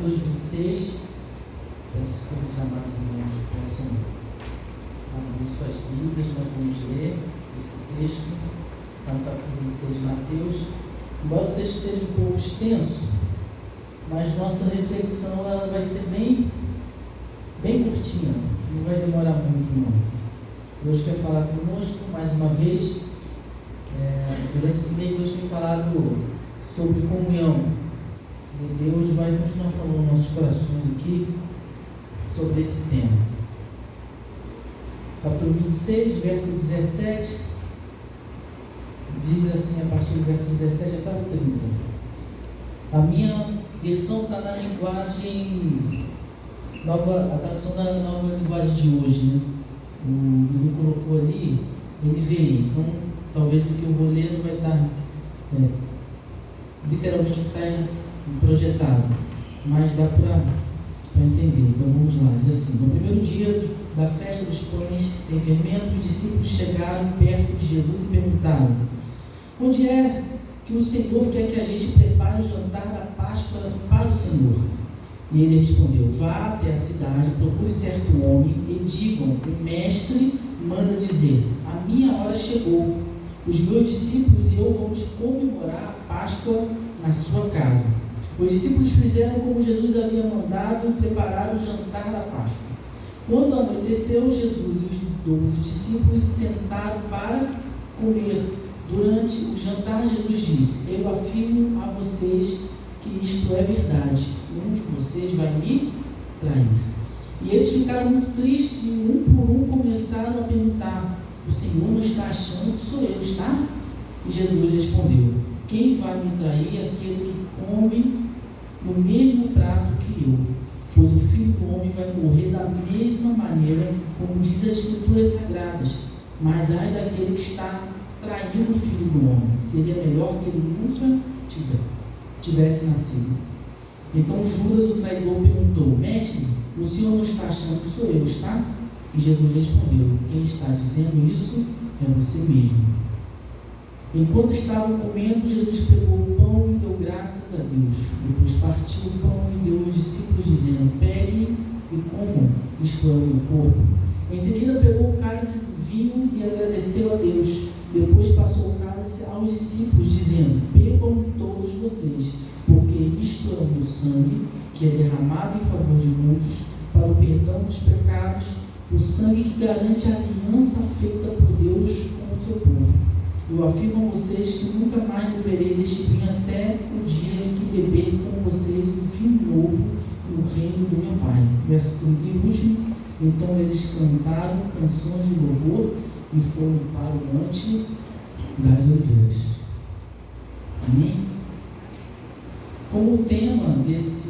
Mateus 26. Peço que os amados irmãos possam abrir suas Bíblias. Nós vamos ler esse texto, está no capítulo 26 de Mateus. Embora o texto seja um pouco extenso, mas nossa reflexão ela vai ser bem curtinha, não vai demorar muito não. Deus quer falar conosco mais uma vez. Durante esse mês Deus tem falado sobre comunhão, e Deus vai continuar falando nos nossos corações aqui sobre esse tema. Capítulo 26, verso 17, diz assim, a partir do verso 17 até o 30. A minha versão está na linguagem nova, a tradução da nova linguagem de hoje, né? O Guilherme colocou ali, NVI. Então, talvez o que eu vou ler não vai estar literalmente está projetado, mas dá para entender. Então vamos lá, diz assim: no primeiro dia da festa dos pães sem fermento, os discípulos chegaram perto de Jesus e perguntaram: onde é que o Senhor quer que a gente prepare o jantar da Páscoa para o Senhor? E ele respondeu: vá até a cidade, procure certo homem e digam: o mestre manda dizer, a minha hora chegou, os meus discípulos e eu vamos comemorar a Páscoa na sua casa. Os discípulos fizeram como Jesus havia mandado e prepararam o jantar da Páscoa. Quando anoiteceu, Jesus e os 12 discípulos se sentaram para comer. Durante o jantar, Jesus disse: eu afirmo a vocês que isto é verdade, um de vocês vai me trair. E eles ficaram muito tristes e um por um começaram a perguntar: o Senhor não está achando que sou eu, está? E Jesus respondeu: quem vai me trair é aquele que come no mesmo prato que eu, pois o Filho do Homem vai morrer da mesma maneira como diz as Escrituras Sagradas. Mas ai daquele que está traindo o Filho do Homem, seria melhor que ele nunca tivesse nascido. Então Judas, o traidor, perguntou: mestre, o senhor não está achando que sou eu, está? E Jesus respondeu: quem está dizendo isso é você mesmo. Enquanto estavam comendo, Jesus pegou o pão e deu graças a Deus. Depois partiu o pão e deu aos discípulos, dizendo: peguem e comam, isto é o meu corpo. Em seguida pegou o cálice do vinho e agradeceu a Deus. Depois passou o cálice aos discípulos, dizendo: bebam todos vocês, porque isto é o meu sangue, que é derramado em favor de muitos, para o perdão dos pecados, o sangue que garante a aliança feita por Deus com o seu povo. Eu afirmo a vocês que nunca mais beberei deste vinho até o dia em que beber com vocês um vinho novo no reino do meu Pai. Verso 31. Então eles cantaram canções de louvor e foram para o Monte das Oliveiras. Amém? Como o tema desse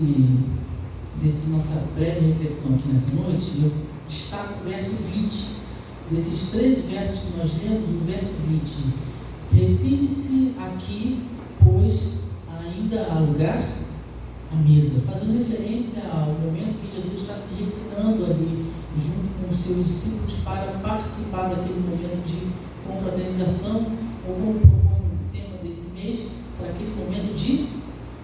nossa breve reflexão aqui nessa noite, eu destaco o verso 20. Desses 13 versos que nós lemos, o verso 20: retire-se aqui, pois ainda há lugar à mesa, fazendo referência ao momento que Jesus está se retirando ali junto com os seus discípulos para participar daquele momento de confraternização, ou como propõe o tema desse mês, para aquele momento de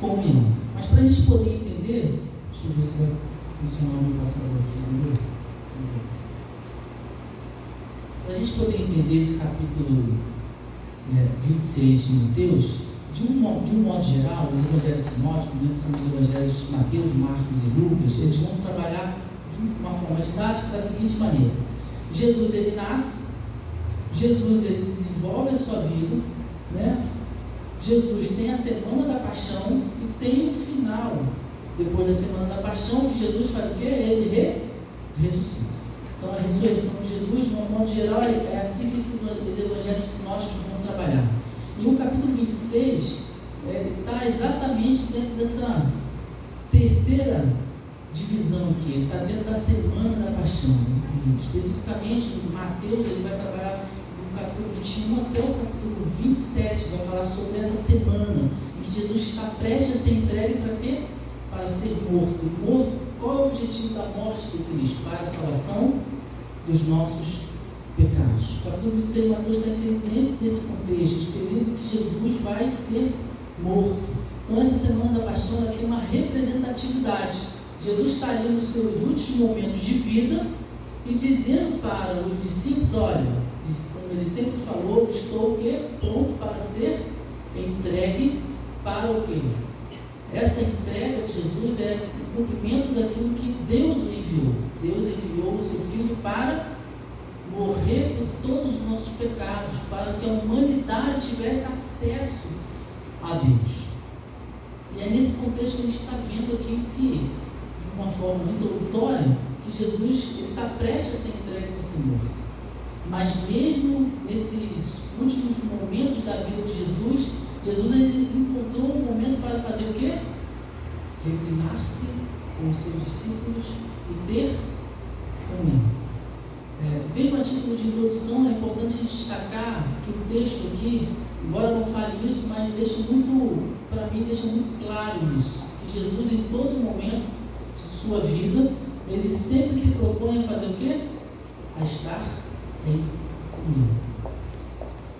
comunhão. Mas para a gente poder entender, deixa eu ver se vai funcionar o meu passador aqui, para a gente poder entender esse capítulo 26 de Mateus, de um modo geral, os evangelhos sinóticos, que são os evangelhos de Mateus, Marcos e Lucas, eles vão trabalhar de uma forma didática da seguinte maneira: Jesus ele nasce, Jesus ele desenvolve a sua vida, né? Jesus tem a semana da paixão e tem o final. Depois da semana da paixão, que Jesus faz o quê? Ele ressuscita. Então a ressurreição de Jesus, de um modo geral, é assim que os evangelhos sinóticos vão trabalhar. E o capítulo 26 está exatamente dentro dessa terceira divisão aqui. Ele está dentro da semana da paixão. Especificamente, Mateus ele vai trabalhar do capítulo 21 até o capítulo 27, vai falar sobre essa semana em que Jesus está prestes a ser entregue para quê? Para ser morto. Qual é o objetivo da morte de Cristo? Para a salvação dos nossos pecados. O capítulo 26 de Mateus está inserido dentro desse contexto, esperando que Jesus vai ser morto. Então essa semana da paixão ela tem uma representatividade. Jesus está ali nos seus últimos momentos de vida e dizendo para os discípulos, olha, como ele sempre falou, estou o quê? Pronto para ser entregue para o quê? Essa entrega de Jesus é o cumprimento daquilo que Deus o enviou. Deus enviou o seu Filho para morrer por todos os nossos pecados, para que a humanidade tivesse acesso a Deus. E é nesse contexto que a gente está vendo aqui que, de uma forma introdutória, que Jesus está prestes a ser entregue para esse mundo. Mas mesmo nesses últimos momentos da vida de Jesus, ele encontrou um momento para fazer o quê? Reclinar-se com os seus discípulos e ter comunhão. Mesmo a título de introdução, é importante destacar que o texto aqui, embora não fale isso, mas para mim deixa muito claro isso, que Jesus em todo momento de sua vida, ele sempre se propõe a fazer o quê? A estar em comunhão.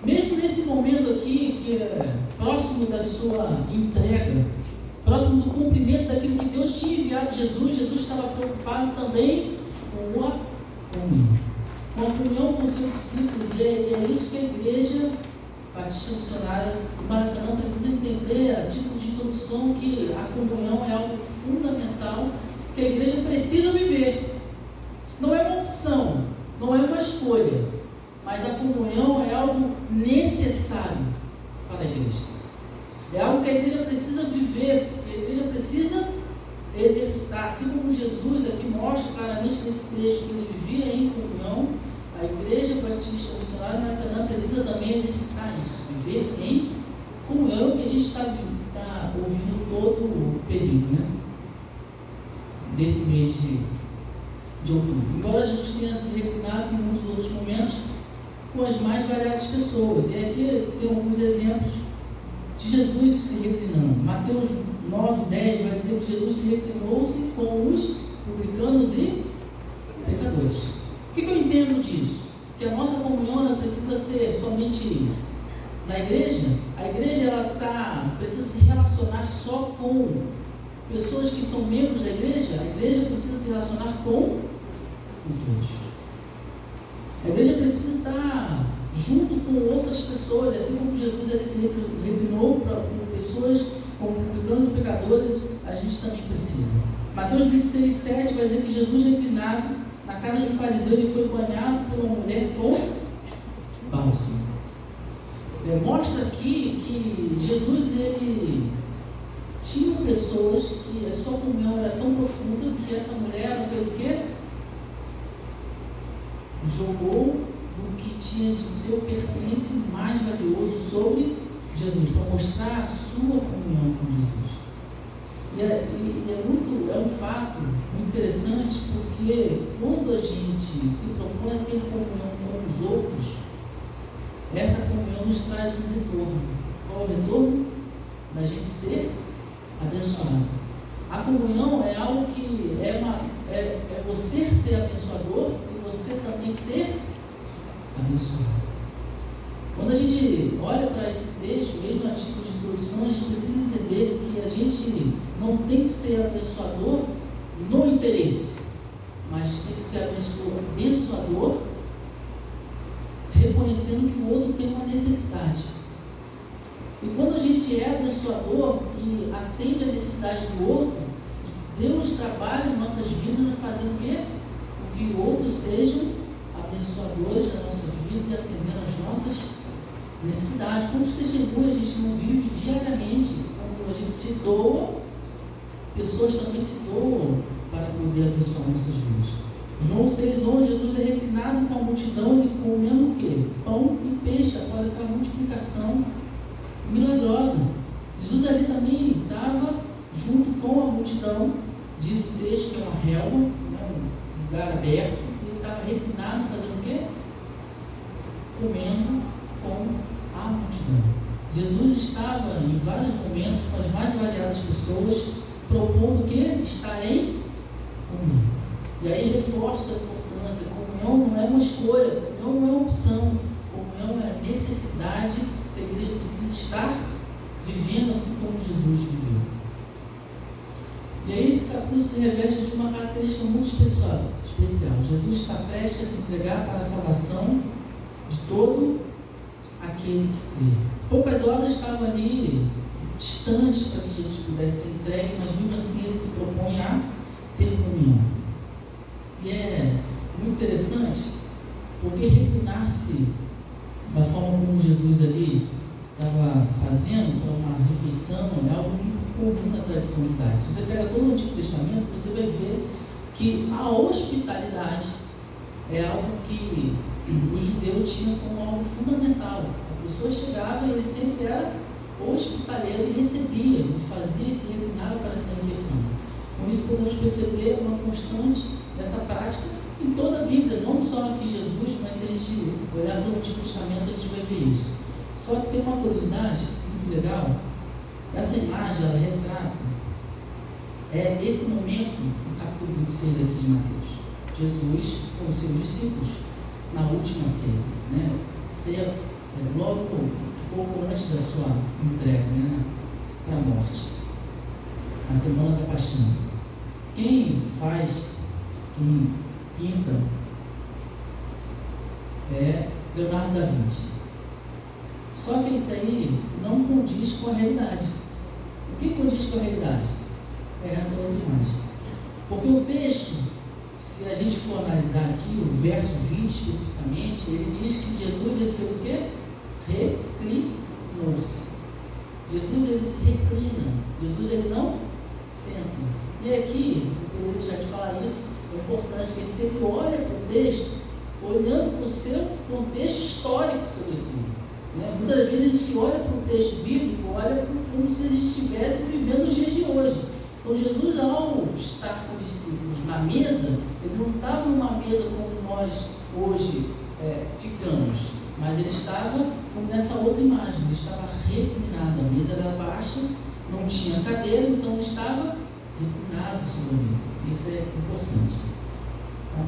Mesmo nesse momento aqui, que é próximo da sua entrega, próximo do cumprimento daquilo que Deus tinha enviado Jesus estava preocupado também com a comunhão. Com a comunhão com os seus discípulos, e é isso que a Igreja Batista Missionária do Maracanã precisa entender, a título de introdução, que a comunhão é algo fundamental que a Igreja precisa viver. Não é uma opção, não é uma escolha, mas a comunhão é algo necessário para a Igreja. É algo que a Igreja precisa viver, que a Igreja precisa exercitar. Assim como Jesus aqui mostra claramente nesse texto que ele vivia em comunhão, a Igreja Batista Missionária do Maracanã precisa também exercitar isso, viver em comunhão, que a gente está ouvindo todo o período, né? Desse mês de outubro. Embora Jesus tenha se reclinado em muitos outros momentos com as mais variadas pessoas. E aqui tem alguns exemplos de Jesus se reclinando. Mateus 9, 10 vai dizer que Jesus se reclinou-se com os publicanos e pecadores. O que eu entendo disso? Que a nossa comunhão ela precisa ser somente na igreja. A igreja precisa se relacionar só com pessoas que são membros da igreja. A igreja precisa se relacionar com todos. A igreja precisa estar junto com outras pessoas, assim como Jesus ele se reclinou com pessoas como publicanos e pecadores, a gente também precisa. Mateus 26, 7 vai dizer que Jesus reclinado na casa de um fariseu, ele foi banhado por uma mulher com bálsamo. Mostra aqui que Jesus ele tinha pessoas que a sua comunhão era tão profunda que essa mulher ela fez o quê? Jogou o que tinha de seu pertence mais valioso sobre Jesus, para mostrar a sua comunhão com Jesus. E é um fato muito interessante, porque quando a gente se propõe a ter comunhão com os outros, essa comunhão nos traz um retorno. Qual é o retorno? Da gente ser abençoado. A comunhão é algo que é você ser abençoador e você também ser abençoado. Quando a gente olha para esse texto, mesmo a título de introdução, a gente precisa entender que a gente não tem que ser abençoador no interesse, mas tem que ser abençoador reconhecendo que o outro tem uma necessidade. E quando a gente é abençoador e atende a necessidade do outro, Deus trabalha em nossas vidas fazendo o quê? Com que outros sejam abençoadores da nossa vida e atendendo às nossas necessidades. Como testemunhos a gente não vive diariamente, quando a gente se doa, pessoas também se doam para poder abençoar nossas vidas. João 6,11, Jesus é reclinado com a multidão e comendo o quê? Pão e peixe, após aquela multiplicação milagrosa. Jesus ali também estava junto com a multidão, diz o texto que é uma relva, um lugar aberto, e ele estava reclinado fazendo o quê? Comendo com a multidão. Jesus estava em vários momentos com as mais variadas pessoas, propondo o quê? Estar em comunhão. E aí reforça a importância. Comunhão não é uma escolha, comunhão não é uma opção, comunhão é necessidade que a igreja precisa estar vivendo, assim como como Jesus viveu. E aí esse capítulo se reveste de uma característica muito especial. Jesus está prestes a se entregar para a salvação de todo aquele que crê. Poucas horas estavam ali distantes para que Jesus pudesse ser entregue, mas mesmo assim ele se propõe a ter comunhão. E é muito interessante, porque reclinar-se da forma como Jesus ali estava fazendo para uma refeição é algo muito comum na tradição judaica. Se você pega todo o Antigo Testamento, você vai ver que a hospitalidade é algo que o judeu tinha como algo fundamental. A pessoa chegava e ele sempre era hospitaleiro e recebia, e fazia e se reclinava para essa refeição. Com isso podemos perceber uma constante dessa prática em toda a Bíblia, não só aqui Jesus, mas se a gente olhar no Antigo Testamento, a gente vai ver isso. Só que tem uma curiosidade muito legal. Essa imagem, ela retrata esse momento, no capítulo 26 aqui de Mateus. Jesus com os seus discípulos na última ceia, né? Ceia logo um pouco antes da sua entrega, né? Para a morte, na semana da paixão. Quem pinta é Leonardo da Vinci. Só que isso aí não condiz com a realidade. O que condiz com a realidade? É essa outra imagem. Porque o texto, se a gente for analisar aqui, o verso 20 especificamente, ele diz que Jesus ele fez o quê? Reclinou-se. Jesus ele se reclina. Jesus ele não senta. E aqui, eu poderia deixar de falar isso, é importante que a gente sempre olhe para o texto, olhando para o seu contexto histórico, sobretudo. Muitas vezes a gente olha para o texto bíblico, olha como se a gente estivesse vivendo os dias de hoje. Então Jesus, ao estar com os discípulos na mesa, ele não estava numa mesa como nós hoje ficamos, mas ele estava como nessa outra imagem, ele estava reclinado, a mesa era baixa, não tinha cadeira, então ele estava reclinado sobre a mesa. Isso é importante. Tá?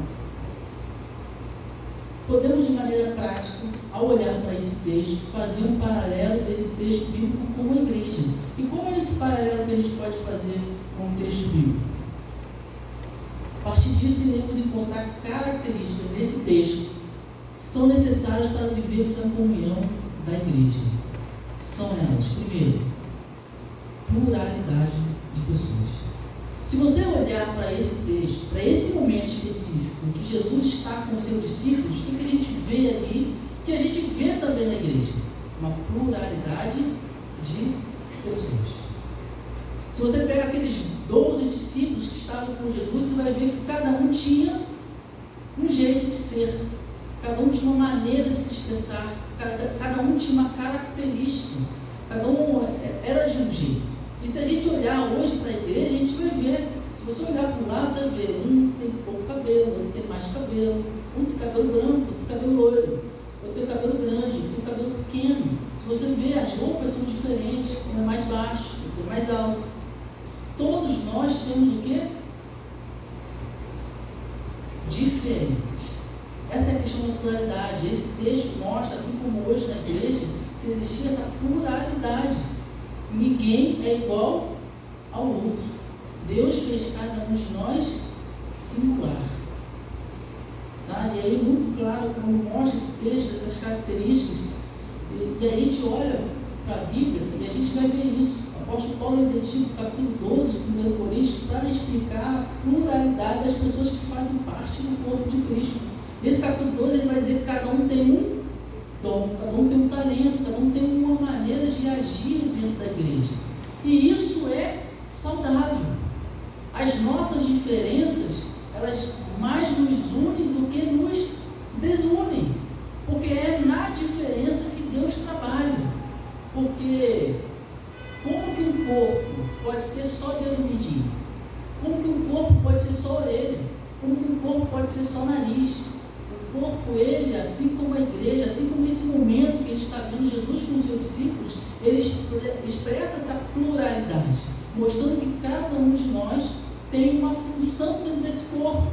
Podemos, de maneira prática, ao olhar para esse texto, fazer um paralelo desse texto bíblico com a igreja. E qual é esse paralelo que a gente pode fazer com o texto bíblico? A partir disso, iremos encontrar características desse texto que são necessárias para vivermos a comunhão da igreja. São elas, primeiro, pluralidade de pessoas. Se você olhar para esse texto, para esse momento específico, em que Jesus está com os seus discípulos, o que a gente vê ali, que a gente vê também na igreja? Uma pluralidade de pessoas. Se você pega aqueles 12 discípulos que estavam com Jesus, você vai ver que cada um tinha um jeito de ser, cada um tinha uma maneira de se expressar, cada um tinha uma característica, cada um era de um jeito. E se a gente olhar hoje para a igreja, a gente vai ver, se você olhar para um lado, você vai ver, um tem pouco cabelo, outro tem mais cabelo, um tem cabelo branco, outro tem cabelo loiro, outro tem cabelo grande, outro tem cabelo pequeno. Se você ver, as roupas são diferentes, um é mais baixo, outro é mais alto. Todos nós temos o quê? Diferenças. Essa é a questão da pluralidade. Esse texto mostra, assim como hoje na igreja, que existia essa pluralidade. Ninguém é igual ao outro. Deus fez cada um de nós singular. Tá? E aí, muito claro, como mostra esse texto, essas características, e aí a gente olha para a Bíblia e a gente vai ver isso. O apóstolo Paulo identifica no capítulo 12 de 1 Coríntios para explicar a pluralidade das pessoas que fazem parte do corpo de Cristo. Nesse capítulo 12 ele vai dizer que cada um tem um dom, cada um tem um talento, cada um tem uma maneira de agir dentro da igreja. E isso é saudável. As nossas diferenças, elas mais nos unem do que nos desunem. Porque é na diferença que Deus trabalha. Porque como que um corpo pode ser só dedo mindinho? Como que um corpo pode ser só orelha? Como que um corpo pode ser só nariz? O corpo, ele, assim como a igreja, assim como esse momento que ele está vendo Jesus com os seus discípulos, ele expressa essa pluralidade, mostrando que cada um de nós tem uma função dentro desse corpo,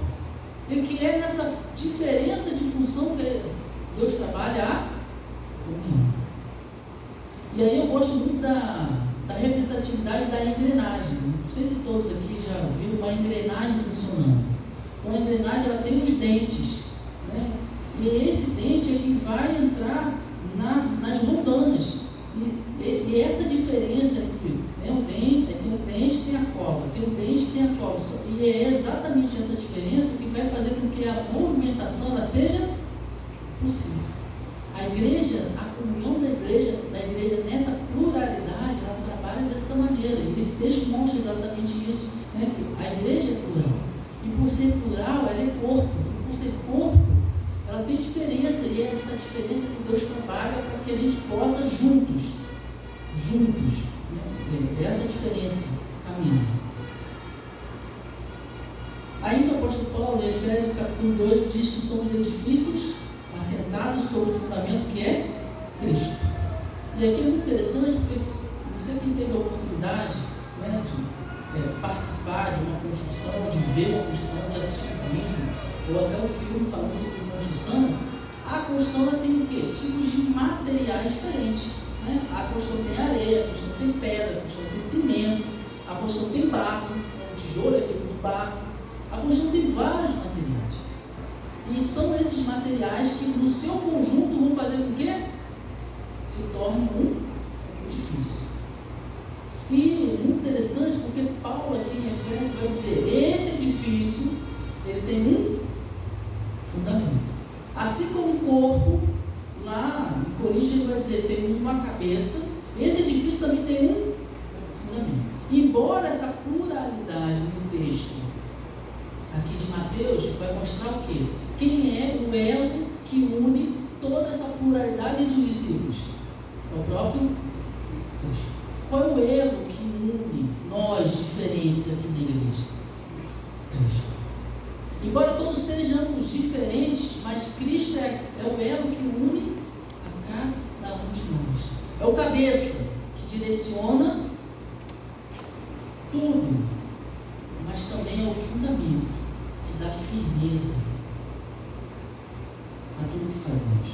e que é nessa diferença de função que Deus trabalha a comunhão. E aí eu gosto muito da representatividade da engrenagem. Não sei se todos aqui já viram uma engrenagem funcionando. Então a engrenagem ela tem os dentes, né? E esse dente é que vai entrar nas rodanas. E essa diferença aqui, né? Tem o dente, tem a cola, tem o dente, tem a cola. E é exatamente essa diferença que vai fazer com que a movimentação ela seja possível. A igreja, a comunhão da igreja nessa pluralidade, ela trabalha dessa maneira. E esse texto mostra exatamente isso, né? A igreja é plural. E por ser plural, ela é corpo. E por ser corpo, ela tem diferença. E é essa diferença que Deus trabalha para que a gente possa juntos, né? Essa diferença caminhar. Ainda o apóstolo Paulo, em Efésios capítulo 2, diz que somos edifícios assentados sobre o fundamento que é Cristo. E aqui é muito interessante, porque não sei quem teve a oportunidade, né, de participar de uma construção, de ver uma construção, de assistir um vídeo, ou até um filme falando sobre construção. A construção ela tem o quê? Tipos de materiais diferentes, né? A construção tem areia, a construção tem pedra, a construção tem cimento, a construção tem barro, o tijolo é feito do barro, a construção tem vários materiais. E são esses materiais que no seu conjunto vão fazer com que se torne um edifício. E muito interessante porque Paulo aqui em Efésios vai dizer, esse edifício ele tem um fundamento. Assim como o corpo, lá em Coríntios ele vai dizer, tem uma cabeça, esse edifício também tem um fundamento. Embora essa pluralidade no texto aqui de Mateus vai mostrar o quê? Quem é o elo que une toda essa pluralidade entre os discípulos? É o próprio Cristo. Qual é o elo que une nós diferentes aqui na igreja? Cristo. Embora todos sejamos diferentes, mas Cristo é o elo que une a cada um de nós. É o cabeça que direciona tudo, mas também é o fundamento que dá firmeza a tudo que fazemos.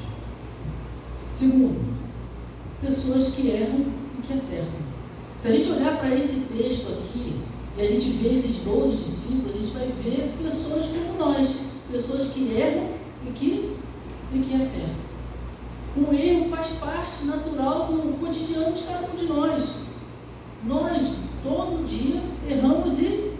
Segundo, pessoas que erram e que acertam. Se a gente olhar para esse texto aqui e a gente vê esses 12 discípulos, a gente vai ver pessoas como nós, pessoas que erram e que acertam. O erro faz parte natural do cotidiano de cada um de nós. Nós, todo dia, erramos e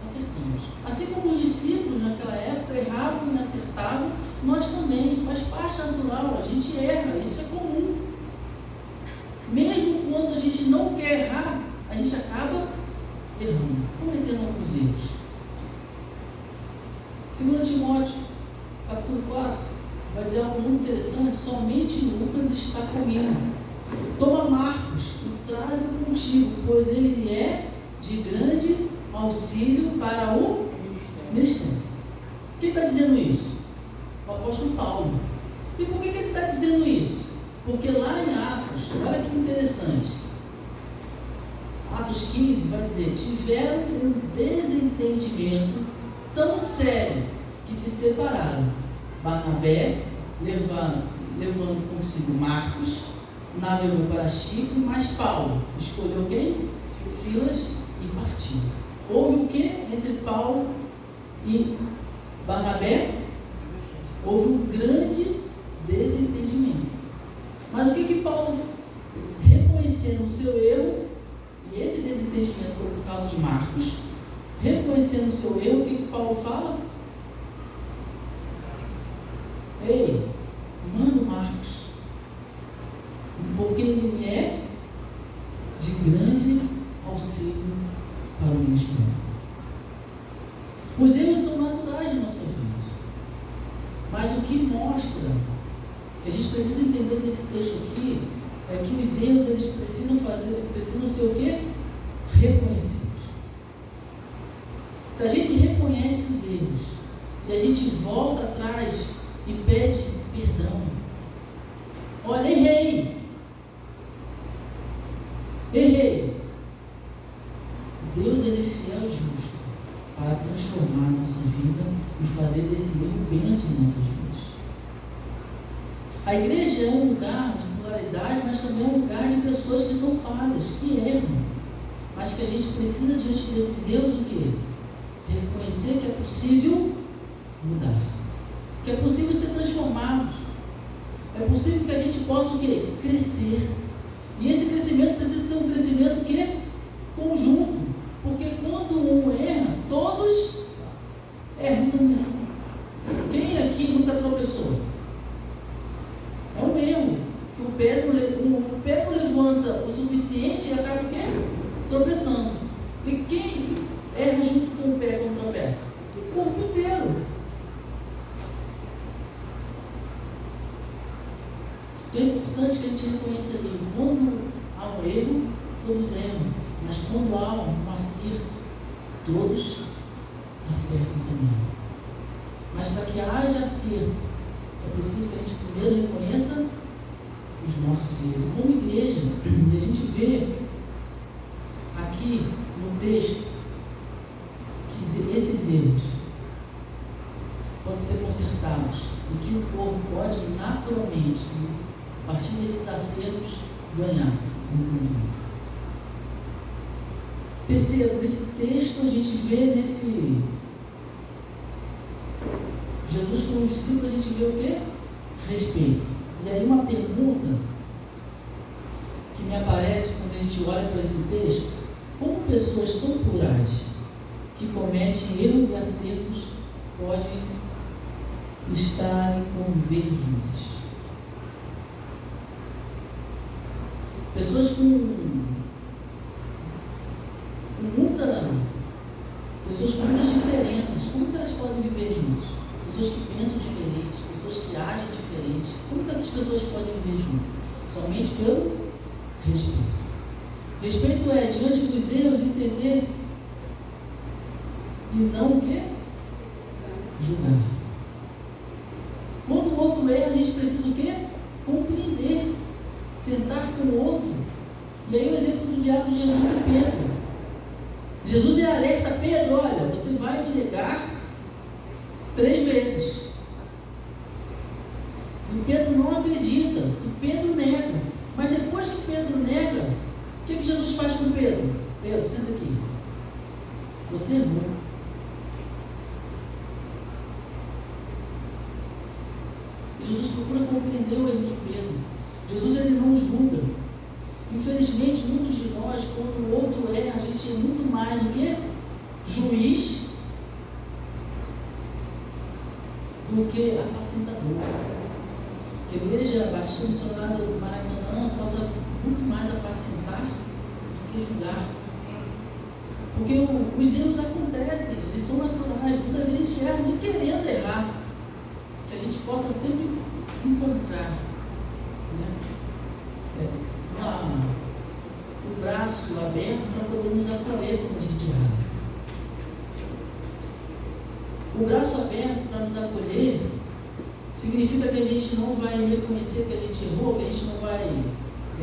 acertamos. Assim como os discípulos naquela época erravam e acertavam, nós também, faz parte natural, a gente erra, isso é comum. Mesmo quando a gente não quer errar, a gente acaba errando, cometendo alguns erros. 2 Timóteo, capítulo 4, vai dizer algo muito interessante, somente Lucas está comigo. Toma Marcos e traze contigo, pois ele é de grande auxílio para o ministério. Quem está dizendo isso? O apóstolo Paulo. E por que ele está dizendo isso? Porque lá em Atos, olha que interessante, Atos 15 vai dizer, tiveram um desentendimento tão sério que se separaram. Barnabé, levando consigo Marcos, navegou para Chipre, mas Paulo escolheu quem? Silas e partiu. Houve o que entre Paulo e Barnabé? Houve um grande desentendimento. Mas o que Paulo, reconhecendo o seu erro, e esse desentendimento foi por causa de Marcos, reconhecendo o seu erro, o que Paulo fala? Ei, manda o Marcos, porque ele é de grande auxílio para o ministério. Os erros são naturais de nossas vidas, mas o que mostra, que a gente precisa entender desse texto aqui, é que os erros eles precisam ser o quê? Reconhecidos. Se a gente reconhece os erros e a gente volta atrás e pede perdão, olha, errei, Deus ele é fiel e justo para transformar a nossa vida e fazer desse erro bênção em nossas vidas. A igreja é um lugar de falidade, mas também é um lugar de pessoas que são falhas, que erram. Mas que a gente precisa, diante desses erros, o quê? Reconhecer que é possível mudar. Que é possível ser transformado. É possível que a gente possa o quê? Crescer. E esse crescimento precisa ser um crescimento que conjunto. Porque quando um erra, todos erram também. Quem aqui nunca tropeçou? É um erro. Que o pé não levanta o suficiente e acaba o quê? Tropeçando. E quem erra junto com o pé quando tropeça? O corpo inteiro. Então é importante que a gente reconheça ali, quando há um erro, todos erram, mas quando há um acerto, todos acertam também. Mas para que haja acerto, é preciso que a gente primeiro reconheça os nossos erros. Como igreja, a gente vê aqui no texto que esses erros podem ser consertados e que o corpo pode naturalmente, a partir desses acertos, ganhar um conjunto. Terceiro, nesse texto a gente vê Jesus com os discípulos, a gente vê o quê? Respeito. E aí uma pergunta que me aparece quando a gente olha para esse texto: como pessoas tão plurais, que cometem erros e acertos, podem estar e conviver juntas? Pessoas com muitas diferenças, como que elas podem viver juntas? Pessoas que pensam diferentes, pessoas que agem diferentes, como que essas pessoas podem viver juntas? Somente pelo respeito. Respeito é, diante dos erros, entender e não o quê? Julgar. Quando o outro erra, a gente precisa o quê? Compreender. Sentar com o outro. E aí o exemplo do diálogo de Jesus e Pedro. Jesus alerta Pedro: olha, você vai me negar 3 vezes. E Pedro não acredita. E Pedro nega. Mas depois que Pedro nega, o que Jesus faz com Pedro? Pedro, senta aqui. Você errou. Jesus procura compreender o erro de Pedro. Jesus, ele não julga. Infelizmente, muitos de nós, quando o outro erra, a gente é muito mais do que juiz do que apacentador. Que a igreja Batista Missionária do Maracanã possa muito mais apacentar do que julgar. Porque os erros acontecem, eles são naturais. Muitas vezes a gente erra de querendo errar. Que a gente possa sempre encontrar, né, o braço aberto para podermos acolher quando a gente erra. O braço aberto para nos acolher significa que a gente não vai reconhecer que a gente errou, que a gente não vai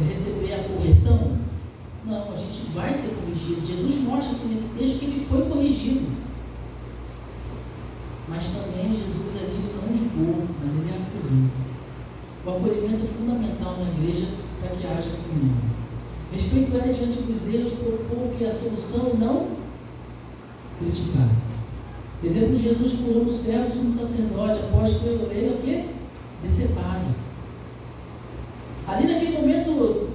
receber a correção. Não, a gente vai ser corrigido. Jesus mostra aqui nesse texto que ele foi corrigido. Mas também Jesus ali não julgou, mas ele acolheu. O acolhimento é fundamental na igreja para que haja comunhão. Respeito é, diante dos erros, propor que a solução não criticar. Exemplo de Jesus curando o servo, sumo sacerdote, após que a orelha o quê? Decepado. Ali naquele momento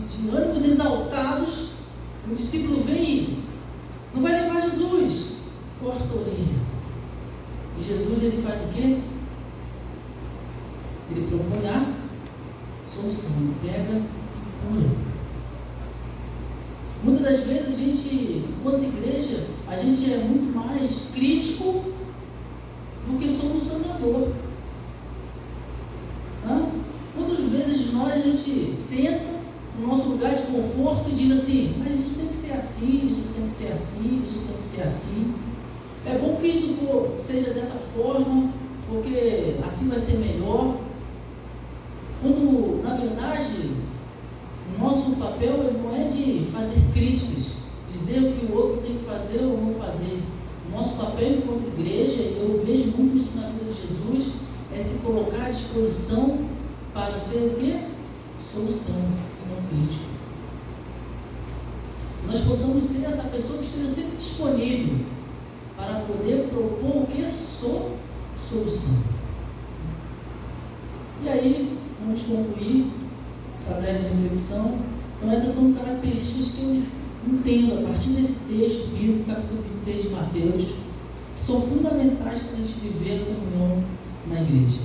de ânimos exaltados, o discípulo vem e não vai levar Jesus, corta a orelha. E Jesus, ele faz o quê? Ele propõe a solução, ele pega e cura. Muitas das vezes a gente, enquanto igreja, a gente é muito mais crítico do que solucionador. Quantas vezes nós a gente senta no nosso lugar de conforto e diz assim: mas isso tem que ser assim, isso tem que ser assim, isso tem que ser assim. É bom que isso seja dessa forma, porque assim vai ser melhor. Quando, na verdade, o nosso papel não é de fazer críticas, dizer o que o outro tem que fazer ou não fazer. O nosso papel enquanto igreja, e eu vejo muito isso na vida de Jesus, é se colocar à disposição para ser o quê? solução e não crítico. Que nós possamos ser essa pessoa que esteja sempre disponível para poder propor o que? Solução. E aí, vamos concluir essa breve reflexão. Então, essas são características que eu entendo a partir desse texto bíblico, capítulo 26 de Mateus, que são fundamentais para a gente viver a comunhão na igreja.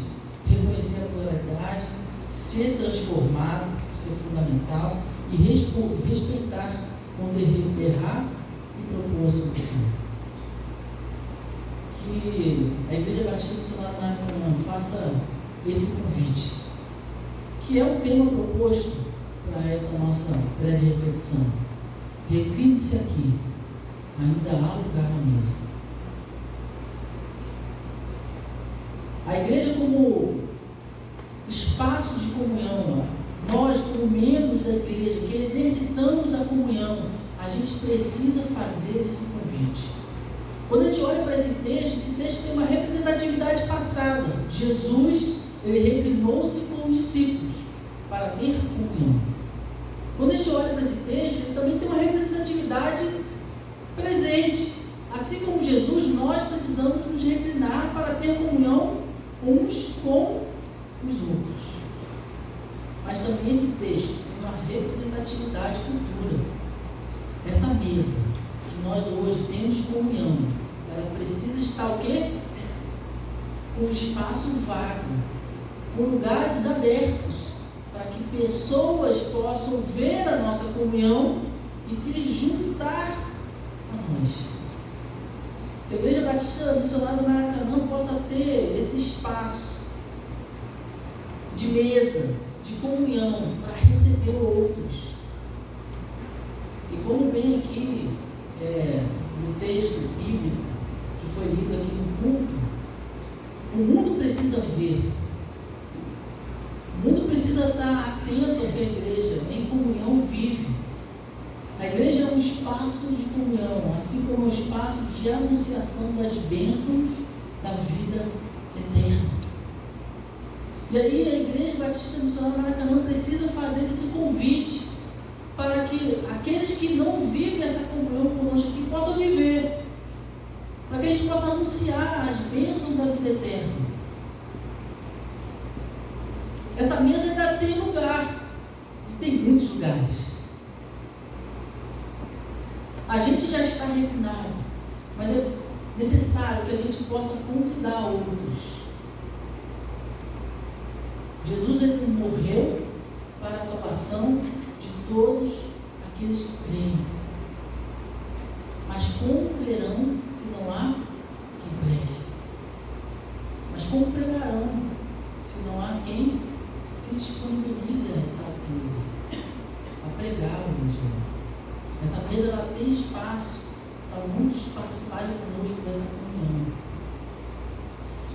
Reconhecer a pluralidade, ser transformado, ser fundamental, e respeitar quando errar e propor a solução. Que a Igreja Batista Missionária Maracanã faça esse convite, que é o tema proposto para essa nossa breve reflexão. Recline-se aqui, ainda há lugar na mesa. A igreja como espaço de comunhão, nós como membros da igreja que exercitamos a comunhão, a gente precisa fazer esse convite. Quando a gente olha para esse texto tem uma representatividade passada. Jesus, ele reclinou-se com os discípulos para ter comunhão. Quando a gente olha para esse texto, ele também tem uma representatividade presente. Assim como Jesus, nós precisamos nos reclinar para ter comunhão uns com os outros. Mas também esse texto tem uma representatividade futura. Essa mesa que nós hoje temos comunhão, ela precisa estar o quê? Com espaço vago, com lugares abertos, para que pessoas possam ver a nossa comunhão e se juntar a nós. A Igreja Batista Missionária Maracanã possa ter esse espaço de mesa, de comunhão, para receber outros. E como bem aqui no texto bíblico que foi lido aqui no culto, o mundo precisa ver. O mundo precisa estar atento ao que a igreja em comunhão vive. A igreja é um espaço de comunhão, assim como um espaço de anunciação das bênçãos da vida eterna. E aí a Igreja Batista Missionária Maracanã precisa fazer esse convite para que aqueles que não vivem essa comunhão conosco aqui possam viver, para que a gente possa anunciar as bênçãos da vida eterna. Essa mesa ainda tem lugar, e tem muitos lugares. A gente já está reclinado, mas é necessário que a gente possa convidar outros. Jesus, ele morreu para a salvação de todos aqueles que creem. Mas como crerão se não há quem pregue? Mas como pregarão se não há quem se disponibilize a tal coisa? A pregar o Evangelho. Essa mesa, ela tem espaço para muitos participarem conosco dessa comunhão.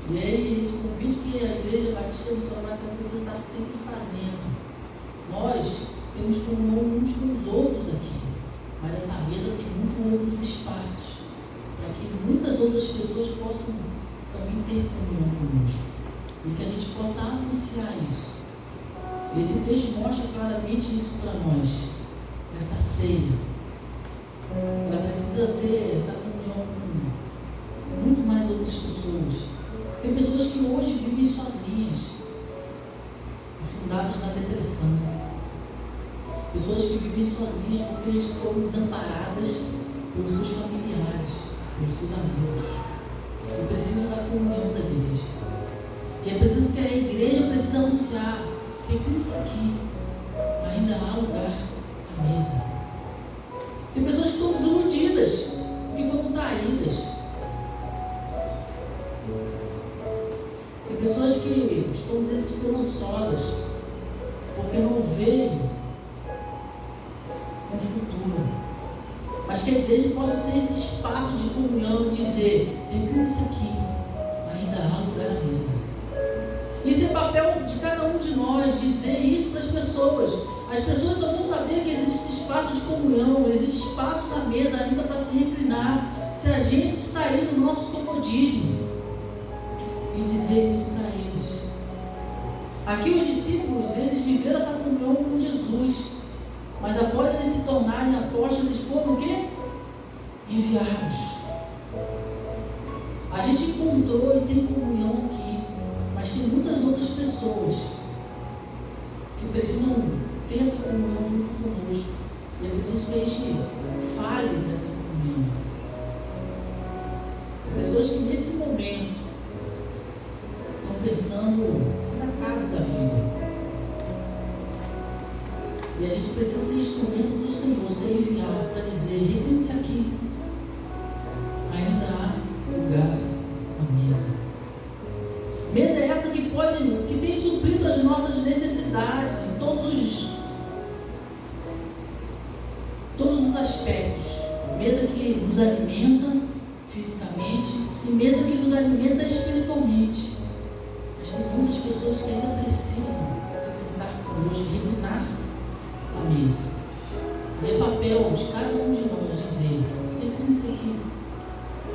E é esse convite que a Igreja Batista Missionária precisa estar sempre fazendo. Nós temos comunhão uns com os outros aqui, mas essa mesa tem muitos outros espaços para que muitas outras pessoas possam também ter comunhão conosco e que a gente possa anunciar isso. Esse texto mostra claramente isso para nós. Essa ceia, ela precisa ter essa comunhão com muito mais outras pessoas. Tem pessoas que hoje vivem sozinhas, afundadas na depressão. Pessoas que vivem sozinhas porque eles foram desamparadas pelos seus familiares, pelos seus amigos. E precisam da comunhão da igreja. E é preciso que a igreja precisa anunciar: recline-se aqui, ainda há lugar à mesa. Tem pessoas que estão desiludidas, que foram traídas. Tem pessoas que estão desesperançosas, porque não veem um futuro. Mas que a igreja possa ser esse espaço de comunhão e dizer: recline-se aqui, ainda há lugar à mesa. Isso é papel de cada um de nós, dizer isso para as pessoas. As pessoas só vão saber que existe espaço de comunhão, existe espaço na mesa ainda para se reclinar, se a gente sair do nosso comodismo e dizer isso para eles. Aqui os discípulos, eles viveram essa comunhão com Jesus, mas após eles se tornarem apóstolos, eles foram o quê? Enviados. A gente encontrou e tem comunhão aqui, mas tem muitas outras pessoas que precisam ter essa comunhão junto conosco, e é preciso que a gente fale dessa comunhão. Pessoas que nesse momento estão pensando na cara da vida. E a gente precisa ser instrumento do Senhor, ser enviado para dizer: reúne-se aqui. Ainda há lugar à mesa. Mesa é essa que tem suprido as nossas necessidades em todos os aspectos. Mesa que nos alimenta fisicamente e mesa que nos alimenta espiritualmente. Mas tem muitas pessoas que ainda precisam se sentar conosco, reclinar-se à mesa. E é papel de cada um de nós dizer: recline-se aqui.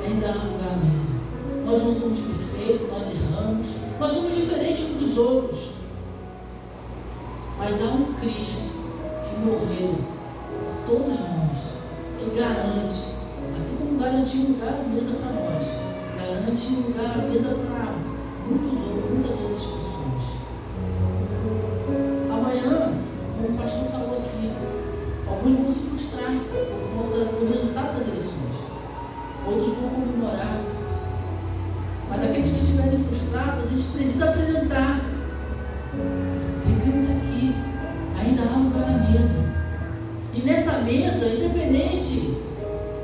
Ainda há lugar à mesa. Nós não somos perfeitos, nós erramos, nós somos diferentes uns dos outros. Mas há um Cristo que morreu por todos nós, que garante, assim como garantiu um lugar à mesa para nós, garante um lugar à mesa para muitas outras pessoas. Amanhã, como o pastor falou aqui, alguns vão se frustrar por conta do resultado das eleições, outros vão comemorar, mas aqueles que estiverem frustrados, a gente precisa apresentar: recline-se aqui, ainda há lugar à mesa. E nessa mesa, independente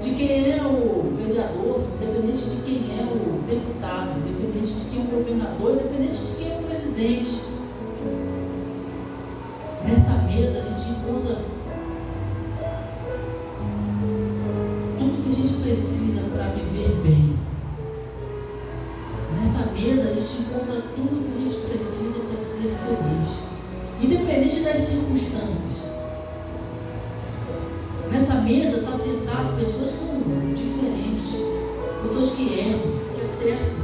de quem é o vereador, independente de quem é o deputado, independente de quem é o governador, independente de quem é o presidente, nessa mesa a gente encontra tudo que a gente precisa para viver bem. Nessa mesa a gente encontra tudo que a gente precisa para ser feliz, independente das circunstâncias. Nessa mesa está sentado pessoas que são diferentes, pessoas que erram, que acertam.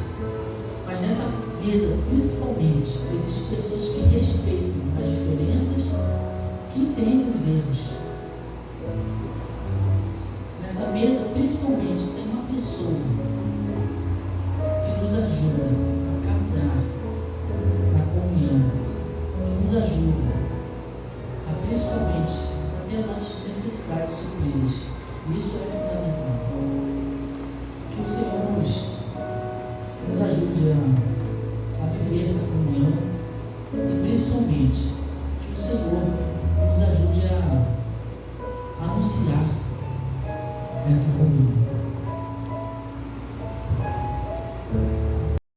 Mas nessa mesa, principalmente, existem pessoas que respeitam as diferenças, que entendem os erros.